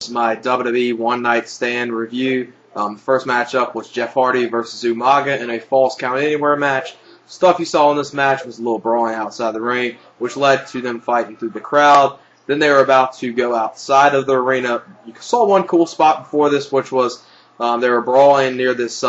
This is my WWE One Night Stand review. First matchup was Jeff Hardy versus Umaga in a Falls Count Anywhere match. Stuff you saw in this match was a little brawling outside the ring, which led to them fighting through the crowd. Then they were about to go outside of the arena. You saw one cool spot before this, which was they were brawling near this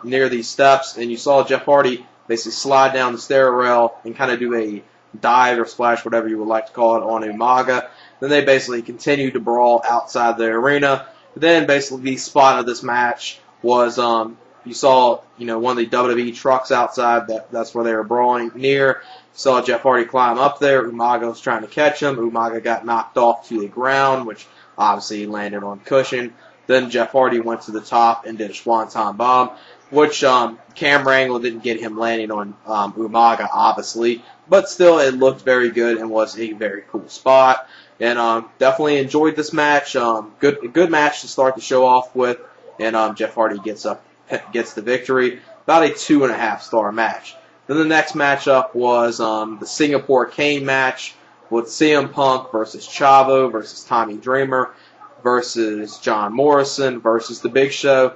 near these steps, and you saw Jeff Hardy basically slide down the stair rail and kind of do a dive or splash, whatever you would like to call it, on Umaga. Then they basically continued to brawl outside the arena. Then basically the spot of this match was you saw one of the WWE trucks outside. That's where they were brawling near. You saw Jeff Hardy climb up there. Umaga was trying to catch him. Umaga got knocked off to the ground, which obviously landed on cushion. Then Jeff Hardy went to the top and did a Swanton bomb, which camera angle didn't get him landing on Umaga, obviously. But still, it looked very good and was a very cool spot. And definitely enjoyed this match. Good match to start the show off with. And Jeff Hardy gets the victory. About a 2.5-star match. Then the next matchup was the Singapore Cane match with CM Punk versus Chavo versus Tommy Dreamer versus John Morrison versus The Big Show.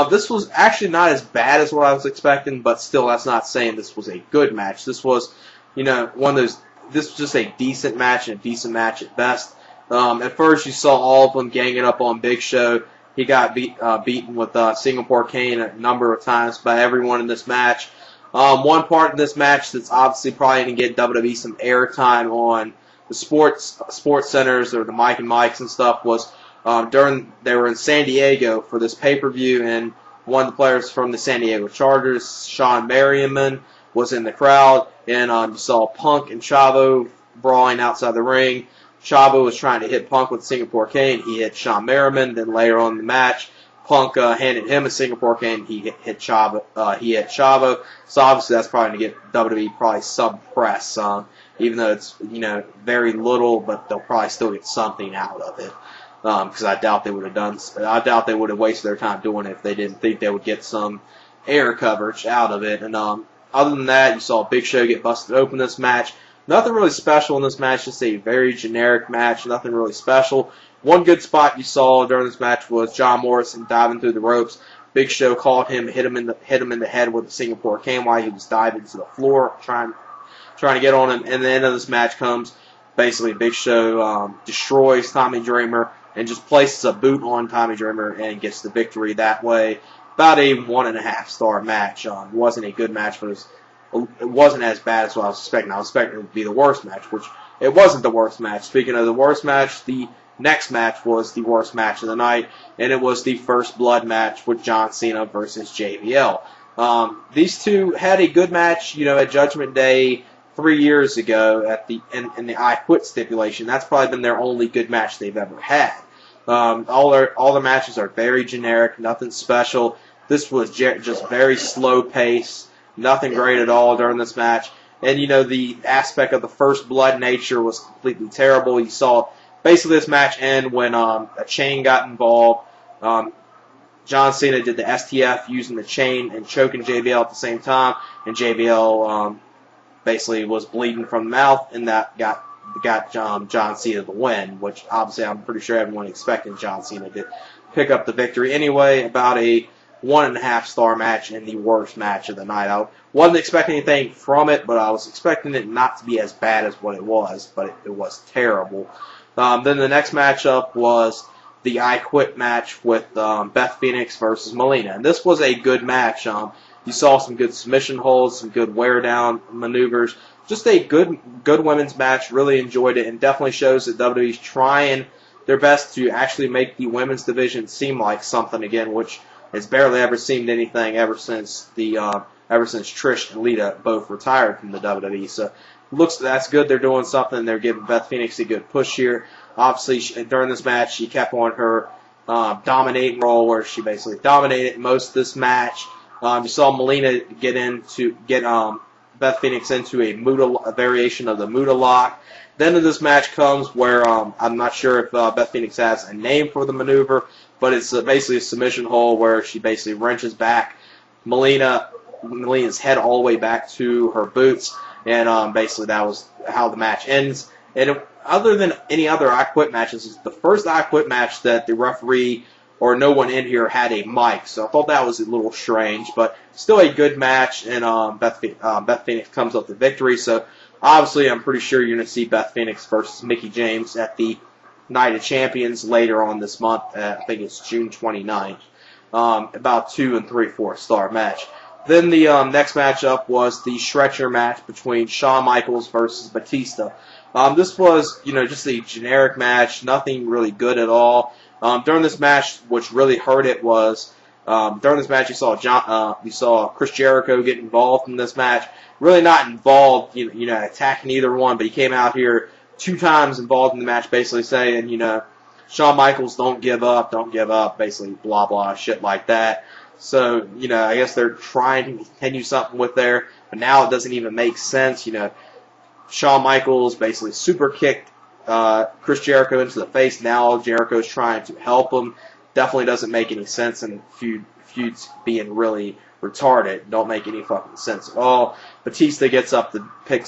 This was actually not as bad as what I was expecting, but still, that's not saying this was a good match. This was, one of those. This was just a decent match and a decent match at best. At first, you saw all of them ganging up on Big Show. He got beaten with Singapore Cane a number of times by everyone in this match. One part in this match that's obviously probably going to get WWE some airtime on the sports centers or the Mike and Mikes and stuff was they were in San Diego for this pay-per-view, and one of the players from the San Diego Chargers, Shawn Merriman, was in the crowd, and you saw Punk and Chavo brawling outside the ring. Chavo was trying to hit Punk with Singapore Cane. He hit Shawn Merriman. Then later on in the match, Punk handed him a Singapore Cane. He hit Chavo. So obviously that's probably going to get WWE probably some press, even though it's very little, but they'll probably still get something out of it. Because I doubt they would have wasted their time doing it if they didn't think they would get some air coverage out of it. And other than that, you saw Big Show get busted open this match. Nothing really special in this match, just a very generic match, nothing really special. One good spot you saw during this match was John Morrison diving through the ropes. Big Show caught him, hit him in the head with the Singapore Cane while he was diving to the floor, trying to get on him. And the end of this match comes, basically Big Show destroys Tommy Dreamer and just places a boot on Tommy Dreamer and gets the victory that way. About a 1.5-star match. It wasn't a good match, but it wasn't as bad as what I was expecting. I was expecting it to be the worst match, which it wasn't the worst match. Speaking of the worst match, the next match was the worst match of the night, and it was the First Blood match with John Cena versus JBL. These two had a good match, at Judgment Day 3 years ago in the I Quit stipulation. That's probably been their only good match they've ever had. All their matches are very generic, nothing special. This was just very slow pace, nothing great at all during this match. And the aspect of the First Blood nature was completely terrible. You saw basically this match end when a chain got involved. John Cena did the STF using the chain and choking JBL at the same time, and JBL basically was bleeding from the mouth, and that got John Cena the win, which obviously I'm pretty sure everyone expected John Cena to pick up the victory anyway. About a 1.5-star match and the worst match of the night. I wasn't expecting anything from it, but I was expecting it not to be as bad as what it was, but it was terrible. Then the next matchup was the I Quit match with Beth Pheonix versus Melina, and this was a good match. You saw some good submission holds, some good wear-down maneuvers. Just a good women's match. Really enjoyed it, and definitely shows that WWE's trying their best to actually make the women's division seem like something again, which has barely ever seemed anything ever since Trish and Lita both retired from the WWE. So that's good. They're doing something. They're giving Beth Pheonix a good push here. Obviously, during this match, she kept on her dominating role, where she basically dominated most of this match. You saw Melina get Beth Pheonix into a variation of the Muda lock. Then this match comes where I'm not sure if Beth Pheonix has a name for the maneuver, but it's basically a submission hold where she basically wrenches back Melina's head all the way back to her boots, and basically that was how the match ends. And other than any other I Quit matches, it's the first I Quit match that the referee or no one in here had a mic. So I thought that was a little strange, but still a good match. And Beth Pheonix comes up with the victory. So obviously, I'm pretty sure you're going to see Beth Pheonix versus Mickie James at the Night of Champions later on this month. I think it's June 29th. About 2 3/4 star match. Then the next matchup was the stretcher match between Shawn Micheals versus Batista. This was, just a generic match, nothing really good at all. During this match, which really hurt it was, during this match you saw Chris Jericho get involved in this match. Really not involved, attacking either one, but he came out here 2 times involved in the match, basically saying, Shawn Micheals, don't give up, basically blah blah shit like that. So, I guess they're trying to continue something with there, but now it doesn't even make sense. Shawn Micheals basically super kicked Chris Jericho into the face. Now Jericho's trying to help him. Definitely doesn't make any sense, and feuds being really retarded don't make any fucking sense at all. Batista picks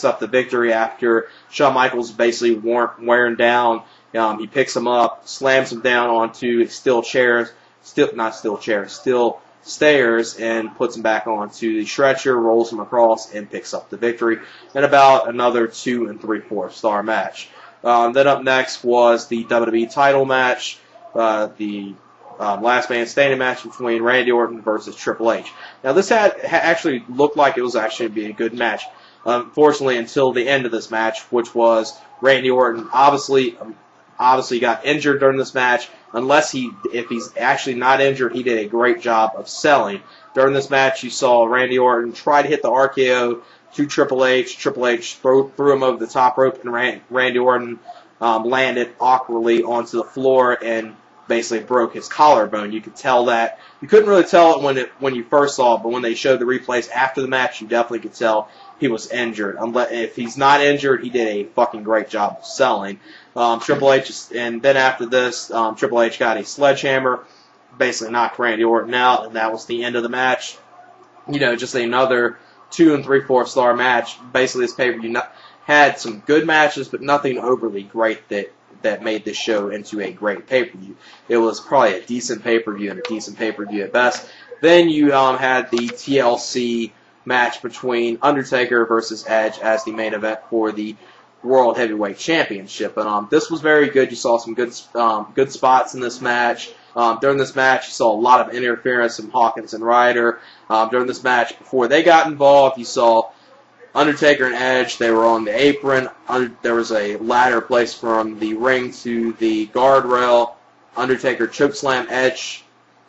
up the victory after Shawn Micheals basically wearing down. He picks him up, slams him down onto steel stairs, and puts him back onto the stretcher, rolls him across, and picks up the victory. And about another 2 3/4 star match. Then up next was the WWE Title Match, the last man standing match between Randy Orton versus Triple H. Now this actually looked like it was actually going to be a good match. Unfortunately, until the end of this match, which was Randy Orton obviously got injured during this match. If he's actually not injured, he did a great job of selling. During this match, you saw Randy Orton try to hit the RKO to Triple H. Triple H threw him over the top rope, and Randy Orton landed awkwardly onto the floor and basically broke his collarbone. You could tell that. You couldn't really tell it when you first saw it, but when they showed the replays after the match, you definitely could tell he was injured. If he's not injured, he did a fucking great job of selling. Triple H, and then after this, Triple H got a sledgehammer, basically knocked Randy Orton out, and that was the end of the match. Just another 2 3/4 star match. Basically, this pay-per-view had some good matches, but nothing overly great that made this show into a great pay-per-view. It was probably a decent pay-per-view and a decent pay-per-view at best. Then you had the TLC match between Undertaker versus Edge as the main event for the World Heavyweight Championship. But this was very good. You saw some good spots in this match. During this match, you saw a lot of interference from Hawkins and Ryder. During this match, before they got involved, you saw Undertaker and Edge. They were on the apron. There was a ladder placed from the ring to the guardrail. Undertaker chokeslammed Edge,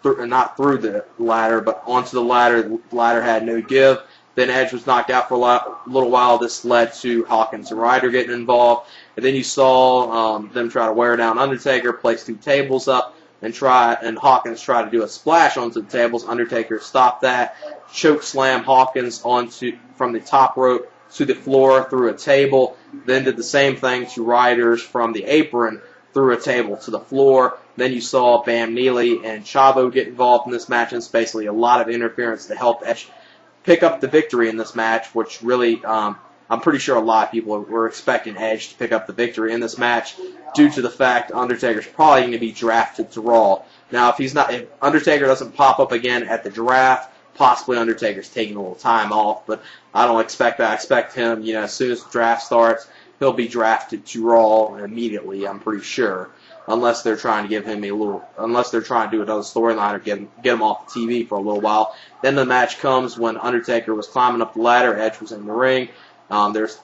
not through the ladder, but onto the ladder. The ladder had no give. Then Edge was knocked out for a little while. This led to Hawkins and Ryder getting involved. And then you saw them try to wear down Undertaker, place 2 tables up, and Hawkins try to do a splash onto the tables. Undertaker stopped that, choke slam Hawkins from the top rope to the floor through a table. Then did the same thing to Ryder's from the apron through a table to the floor. Then you saw Bam Neely and Chavo get involved in this match, and it's basically a lot of interference to help Edge pick up the victory in this match, which really, I'm pretty sure a lot of people were expecting Edge to pick up the victory in this match due to the fact Undertaker's probably going to be drafted to Raw. Now, if Undertaker doesn't pop up again at the draft, possibly Undertaker's taking a little time off, but I don't expect that. I expect him, as soon as the draft starts, he'll be drafted to Raw immediately, I'm pretty sure. Unless they're trying to give him unless they're trying to do another storyline or get him off the TV for a little while. Then the match comes when Undertaker was climbing up the ladder, Edge was in the ring. There's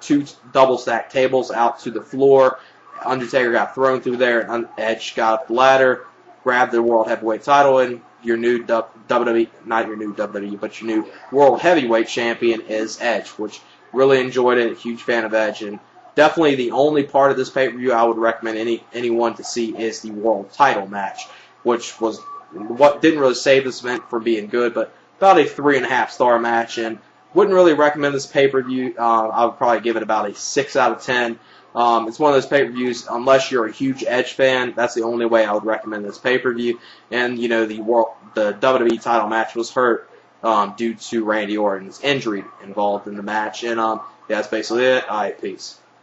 2 double stacked tables out to the floor. Undertaker got thrown through there, and Edge got up the ladder, grabbed the World Heavyweight title, and your new WWE, not your new WWE, but your new World Heavyweight Champion is Edge, which really enjoyed it. Huge fan of Edge, and definitely the only part of this pay-per-view I would recommend anyone to see is the World Title Match, which was what didn't really save this event from being good, but about a 3.5 star match, and wouldn't really recommend this pay-per-view. I would probably give it about a 6 out of 10. It's one of those pay-per-views, unless you're a huge Edge fan, that's the only way I would recommend this pay-per-view. And, the WWE title match was hurt due to Randy Orton's injury involved in the match. And that's basically it. All right, peace.